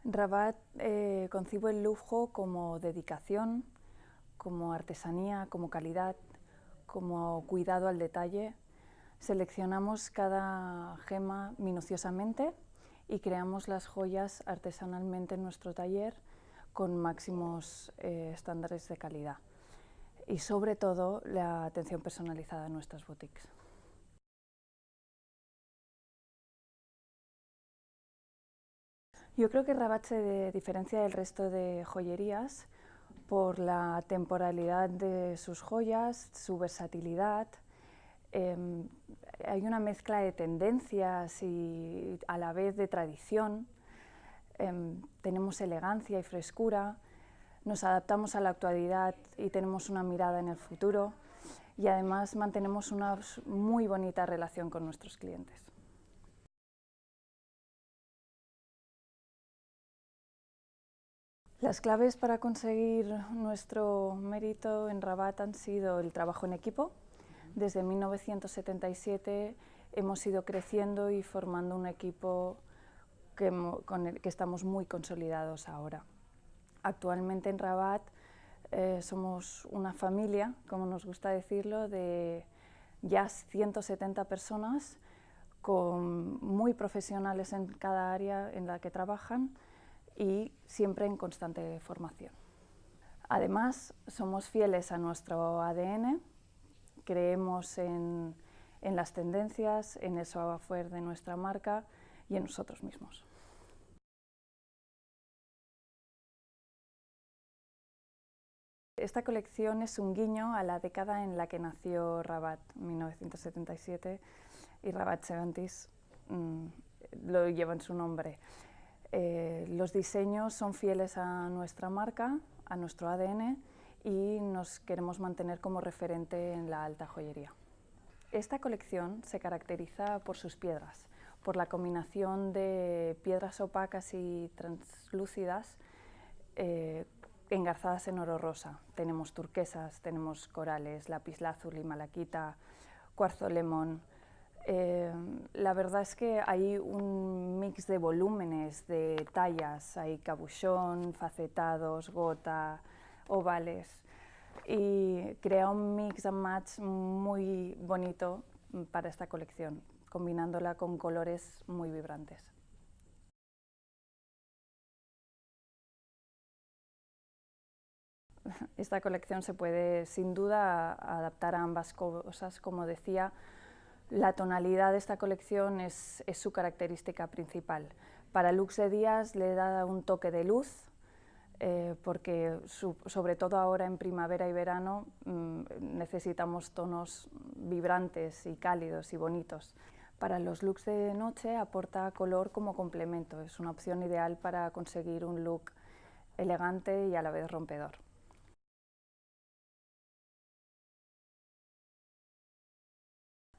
Rabat concibo el lujo como dedicación, como artesanía, como calidad, como cuidado al detalle. Seleccionamos cada gema minuciosamente y creamos las joyas artesanalmente en nuestro taller con máximos estándares de calidad. Y sobre todo la atención personalizada en nuestras boutiques. Yo creo que Rabat se diferencia del resto de joyerías por la temporalidad de sus joyas, su versatilidad. Hay una mezcla de tendencias y a la vez de tradición. Tenemos elegancia y frescura, nos adaptamos a la actualidad y tenemos una mirada en el futuro, y además mantenemos una muy bonita relación con nuestros clientes. Las claves para conseguir nuestro mérito en Rabat han sido el trabajo en equipo. Desde 1977 hemos ido creciendo y formando un equipo con el que estamos muy consolidados ahora. Actualmente en Rabat somos una familia, como nos gusta decirlo, de ya 170 personas, muy profesionales en cada área en la que trabajan y siempre en constante formación. Además, somos fieles a nuestro ADN, creemos en las tendencias, en el savoir-faire de nuestra marca y en nosotros mismos. Esta colección es un guiño a la década en la que nació Rabat, 1977, y Rabat 70s lo lleva en su nombre. Los diseños son fieles a nuestra marca, a nuestro ADN, y nos queremos mantener como referente en la alta joyería. Esta colección se caracteriza por sus piedras, por la combinación de piedras opacas y translúcidas engarzadas en oro rosa. Tenemos turquesas, tenemos corales, lapislázuli, malaquita, cuarzo lemón. La verdad es que hay un mix de volúmenes, de tallas, hay cabuchón, facetados, gota, ovales, y crea un mix and match muy bonito para esta colección, combinándola con colores muy vibrantes. Esta colección se puede sin duda adaptar a ambas cosas. Como decía, la tonalidad de esta colección es su característica principal. Para looks de días le da un toque de luz, porque sobre todo ahora en primavera y verano necesitamos tonos vibrantes y cálidos y bonitos. Para los looks de noche aporta color como complemento, es una opción ideal para conseguir un look elegante y a la vez rompedor.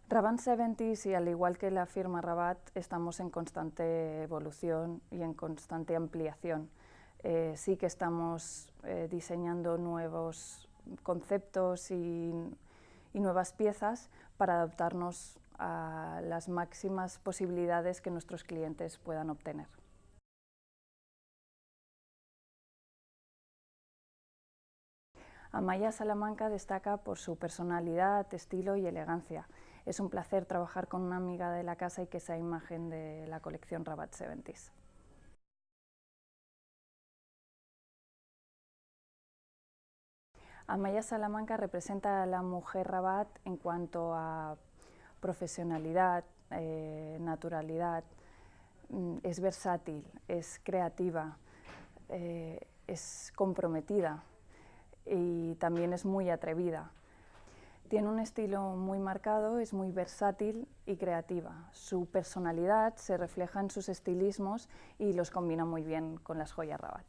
Rabat 70s, y al igual que la firma Rabat, estamos en constante evolución y en constante ampliación. Sí que estamos diseñando nuevos conceptos y nuevas piezas para adaptarnos a las máximas posibilidades que nuestros clientes puedan obtener. Amaya Salamanca destaca por su personalidad, estilo y elegancia. Es un placer trabajar con una amiga de la casa y que sea imagen de la colección Rabat 70s. Amaya Salamanca representa a la mujer Rabat en cuanto a profesionalidad, naturalidad, es versátil, es creativa, es comprometida y también es muy atrevida. Tiene un estilo muy marcado, es muy versátil y creativa. Su personalidad se refleja en sus estilismos y los combina muy bien con las joyas Rabat.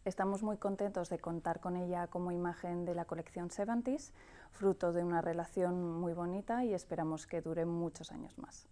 Estamos muy contentos de contar con ella como imagen de la colección 70s, fruto de una relación muy bonita, y esperamos que dure muchos años más.